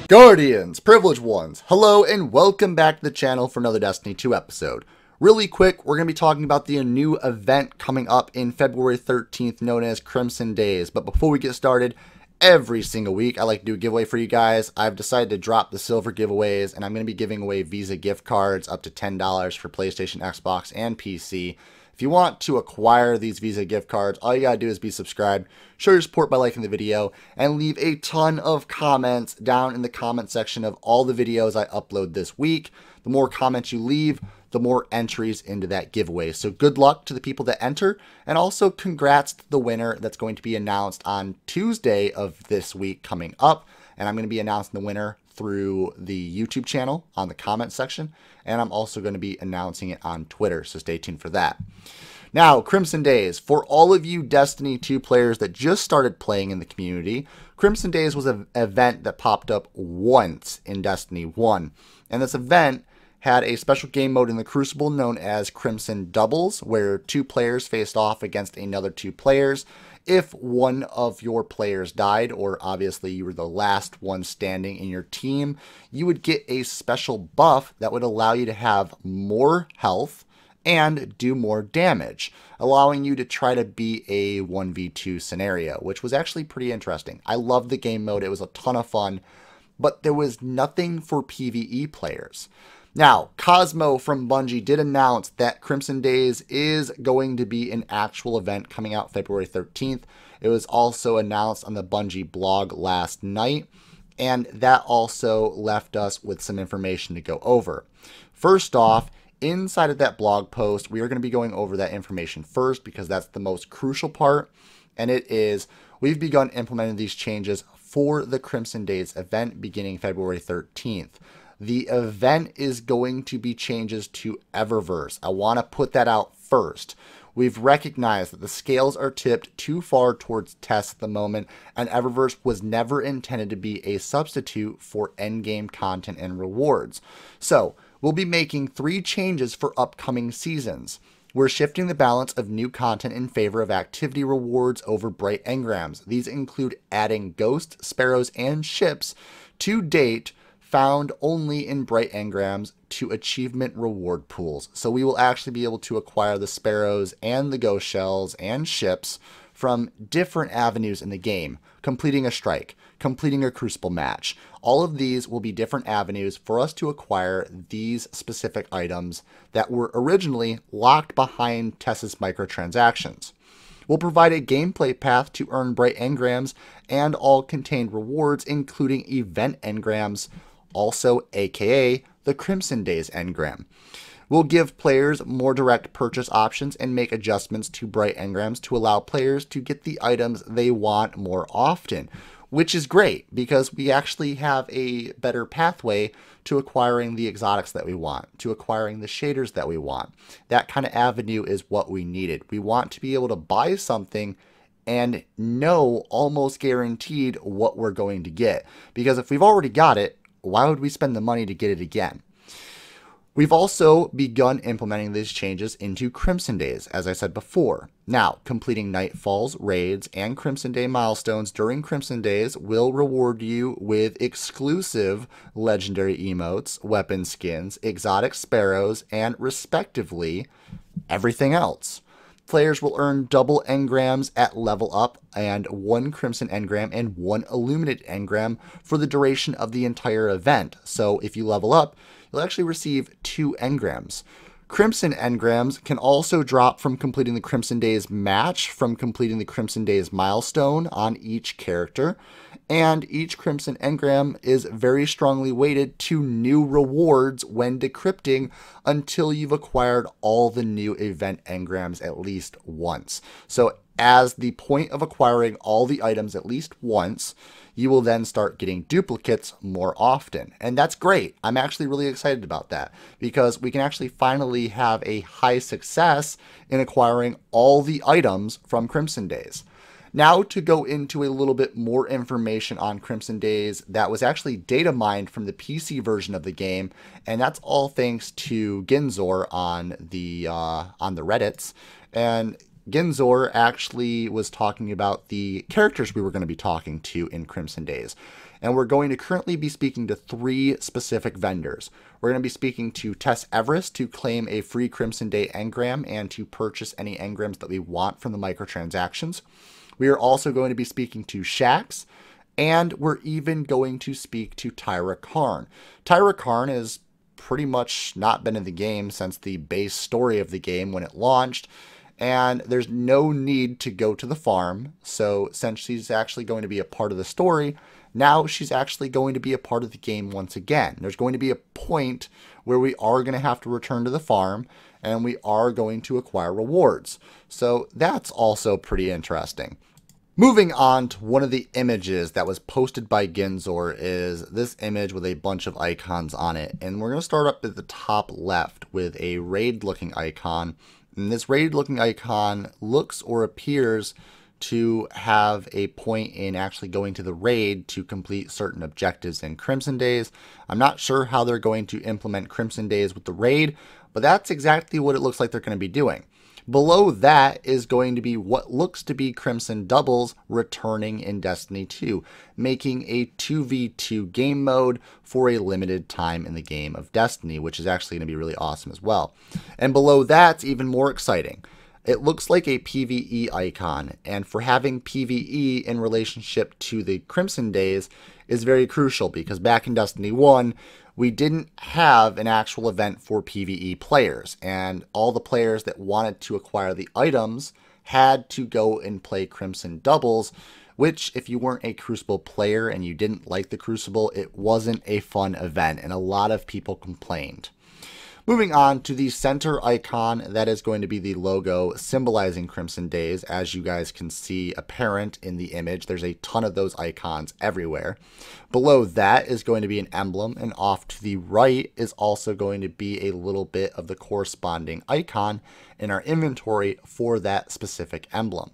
Guardians, Privileged Ones, hello and welcome back to the channel for another Destiny 2 episode. Really quick, we're going to be talking about the new event coming up in February 13th known as Crimson Days. But before we get started, every single week I like to do a giveaway for you guys. I've decided to drop the silver giveaways and I'm going to be giving away Visa gift cards up to $10 for PlayStation, Xbox, and PC. If you want to acquire these Visa gift cards, all you gotta do is be subscribed, show your support by liking the video, and leave a ton of comments down in the comment section of all the videos I upload this week. The more comments you leave, the more entries into that giveaway. So good luck to the people that enter, and also congrats to the winner that's going to be announced on Tuesday of this week coming up. And I'm going to be announcing the winner through the YouTube channel on the comment section, and I'm also going to be announcing it on Twitter, so stay tuned for that. Now, Crimson Days. For all of you Destiny 2 players that just started playing in the community, Crimson Days was an event that popped up once in Destiny 1, and this event had a special game mode in the Crucible known as Crimson Doubles, where two players faced off against another two players. If one of your players died, or obviously you were the last one standing in your team, you would get a special buff that would allow you to have more health and do more damage, allowing you to try to beat a 1v2 scenario, which was actually pretty interesting. I loved the game mode. It was a ton of fun, but there was nothing for PVE players. Now, Cosmo from Bungie did announce that Crimson Days is going to be an actual event coming out February 13th. It was also announced on the Bungie blog last night, and that also left us with some information to go over. First off, inside of that blog post, we are going to be going over that information first because that's the most crucial part, and it is we've begun implementing these changes for the Crimson Days event beginning February 13th. The event is going to be changes to Eververse. I want to put that out first. We've recognized that the scales are tipped too far towards tests at the moment, and Eververse was never intended to be a substitute for endgame content and rewards. So, we'll be making 3 changes for upcoming seasons. We're shifting the balance of new content in favor of activity rewards over bright engrams. These include adding ghosts, sparrows, and ships to date found only in bright engrams to achievement reward pools. So we will actually be able to acquire the sparrows and the ghost shells and ships from different avenues in the game, completing a strike, completing a crucible match. All of these will be different avenues for us to acquire these specific items that were originally locked behind Tessa's microtransactions. We'll provide a gameplay path to earn bright engrams and all contained rewards, including event engrams, also aka the Crimson Days engram. We'll give players more direct purchase options and make adjustments to bright engrams to allow players to get the items they want more often, which is great because we actually have a better pathway to acquiring the exotics that we want, to acquiring the shaders that we want. That kind of avenue is what we needed. We want to be able to buy something and know almost guaranteed what we're going to get, because if we've already got it, why would we spend the money to get it again? We've also begun implementing these changes into Crimson Days, as I said before. Now, completing Nightfalls, raids, and Crimson Day milestones during Crimson Days will reward you with exclusive legendary emotes, weapon skins, exotic sparrows, and respectively, everything else. Players will earn double engrams at level up and 1 crimson engram and 1 illuminated engram for the duration of the entire event. So if you level up, you'll actually receive 2 engrams. Crimson engrams can also drop from completing the Crimson Days match, from completing the Crimson Days milestone on each character, and each Crimson engram is very strongly weighted to new rewards when decrypting until you've acquired all the new event engrams at least once. So as the point of acquiring all the items at least once, you will then start getting duplicates more often. And that's great. I'm actually really excited about that because we can actually finally have a high success in acquiring all the items from Crimson Days. Now to go into a little bit more information on Crimson Days that was actually data mined from the PC version of the game, and that's all thanks to Ginzor on the Reddits. And Ginzor actually was talking about the characters we were going to be talking to in Crimson Days. And we're going to currently be speaking to 3 specific vendors. We're going to be speaking to Tess Everest to claim a free Crimson Day engram and to purchase any engrams that we want from the microtransactions. We are also going to be speaking to Shax, and we're even going to speak to Tyra Karn. Tyra Karn has pretty much not been in the game since the base story of the game when it launched, and there's no need to go to the farm. So since she's actually going to be a part of the story, now she's actually going to be a part of the game once again. There's going to be a point where we are going to have to return to the farm, and we are going to acquire rewards. So that's also pretty interesting. Moving on to one of the images that was posted by Ginzor is this image with a bunch of icons on it. And we're going to start up at the top left with a raid looking icon. And this raid looking icon looks or appears to have a point in actually going to the raid to complete certain objectives in Crimson Days. I'm not sure how they're going to implement Crimson Days with the raid, but that's exactly what it looks like they're going to be doing. Below that is going to be what looks to be Crimson Doubles returning in Destiny 2, making a 2v2 game mode for a limited time in the game of Destiny, which is actually going to be really awesome as well. And below that's even more exciting. It looks like a PVE icon, and for having PVE in relationship to the Crimson Days is very crucial, because back in Destiny 1, we didn't have an actual event for PVE players, and all the players that wanted to acquire the items had to go and play Crimson Doubles, which if you weren't a Crucible player and you didn't like the Crucible, it wasn't a fun event, and a lot of people complained. Moving on to the center icon, that is going to be the logo symbolizing Crimson Days. As you guys can see apparent in the image, there's a ton of those icons everywhere. Below that is going to be an emblem, and off to the right is also going to be a little bit of the corresponding icon in our inventory for that specific emblem.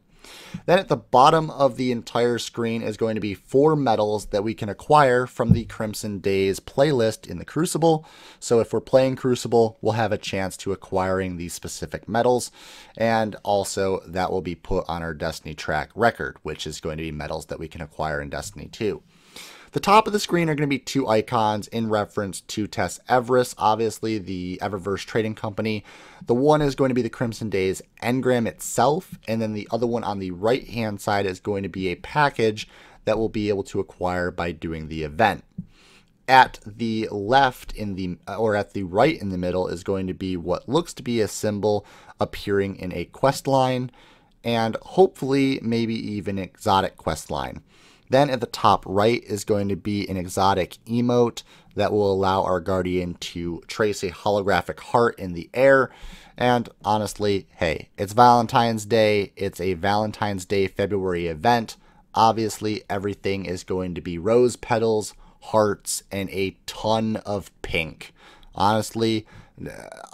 Then at the bottom of the entire screen is going to be 4 medals that we can acquire from the Crimson Days playlist in the Crucible. So if we're playing Crucible, we'll have a chance to acquiring these specific medals, and also that will be put on our Destiny track record, which is going to be medals that we can acquire in Destiny 2. The top of the screen are going to be 2 icons in reference to Tess Everest, obviously the Eververse trading company. The one is going to be the Crimson Days engram itself, and then the other one on the right hand side is going to be a package that we'll be able to acquire by doing the event. At the left at the right in the middle is going to be what looks to be a symbol appearing in a quest line, and hopefully maybe even an exotic quest line. Then at the top right is going to be an exotic emote that will allow our Guardian to trace a holographic heart in the air. And honestly, hey, it's Valentine's Day. It's a Valentine's Day February event. Obviously, everything is going to be rose petals, hearts, and a ton of pink. Honestly,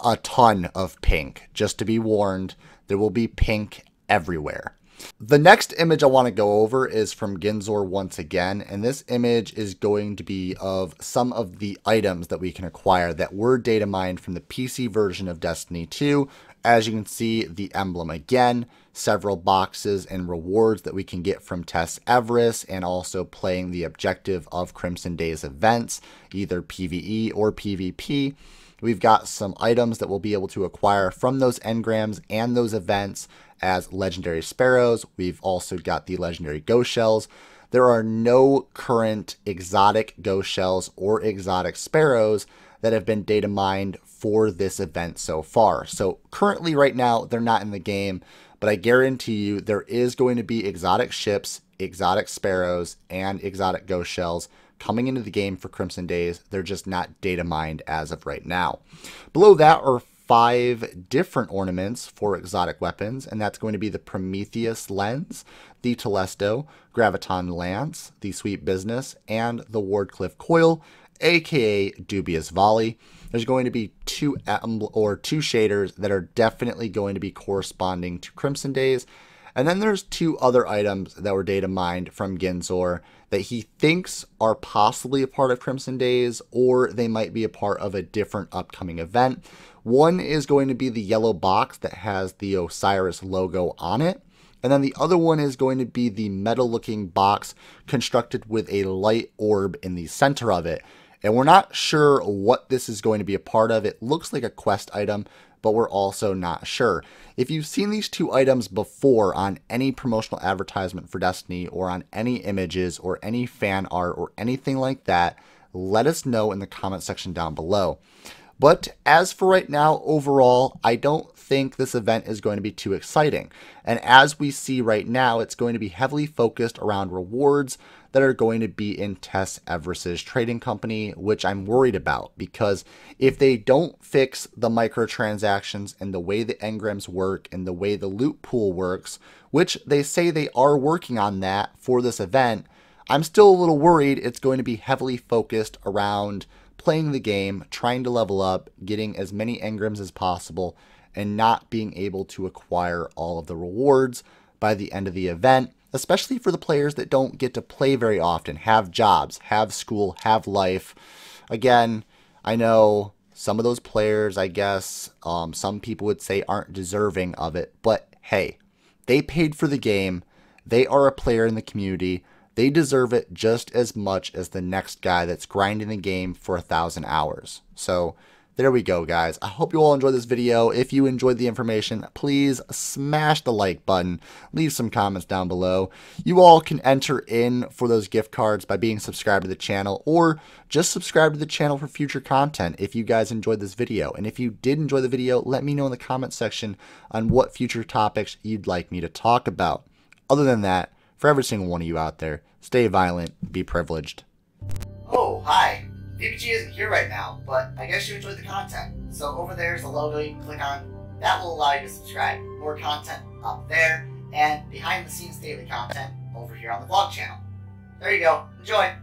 a ton of pink. Just to be warned, there will be pink everywhere. The next image I want to go over is from Ginzor once again, and this image is going to be of some of the items that we can acquire that were data mined from the PC version of Destiny 2. As you can see, the emblem again, several boxes and rewards that we can get from Tess Everest, and also playing the objective of Crimson Days events, either PvE or PvP. We've got some items that we'll be able to acquire from those engrams and those events as legendary sparrows. We've also got the legendary ghost shells. There are no current exotic ghost shells or exotic sparrows that have been data mined for this event so far. So currently right now they're not in the game, but I guarantee you there is going to be exotic ships, exotic sparrows, and exotic ghost shells coming into the game for Crimson Days. They're just not data mined as of right now. Below that are 5 different ornaments for exotic weapons, and that's going to be the Prometheus Lens, the Telesto, Graviton Lance, the Sweet Business, and the Wardcliff Coil, aka Dubious Volley. There's going to be 2 shaders that are definitely going to be corresponding to Crimson Days. And then there's 2 other items that were data mined from Ginzor that he thinks are possibly a part of Crimson Days, or they might be a part of a different upcoming event. One is going to be the yellow box that has the Osiris logo on it. And then the other one is going to be the metal-looking box constructed with a light orb in the center of it. And we're not sure what this is going to be a part of. It looks like a quest item, but we're also not sure. If you've seen these two items before on any promotional advertisement for Destiny or on any images or any fan art or anything like that, let us know in the comment section down below. But as for right now, overall, I don't think this event is going to be too exciting. And as we see right now, it's going to be heavily focused around rewards that are going to be in Tess Everest's trading company, which I'm worried about, because if they don't fix the microtransactions and the way the engrams work and the way the loot pool works, which they say they are working on that for this event, I'm still a little worried it's going to be heavily focused around playing the game, trying to level up, getting as many engrams as possible, and not being able to acquire all of the rewards by the end of the event, especially for the players that don't get to play very often, have jobs, have school, have life. Again, I know some of those players, I guess, some people would say aren't deserving of it, but hey, they paid for the game, they are a player in the community, they deserve it just as much as the next guy that's grinding the game for 1,000 hours. So there we go, guys. I hope you all enjoyed this video. If you enjoyed the information, please smash the like button. Leave some comments down below. You all can enter in for those gift cards by being subscribed to the channel, or just subscribe to the channel for future content if you guys enjoyed this video. And if you did enjoy the video, let me know in the comment section on what future topics you'd like me to talk about. Other than that, for every single one of you out there, stay violent, be privileged. Oh, hi. PVG isn't here right now, but I guess you enjoyed the content. So over there is a logo you can click on. That will allow you to subscribe. More content up there, and behind the scenes daily content over here on the vlog channel. There you go. Enjoy.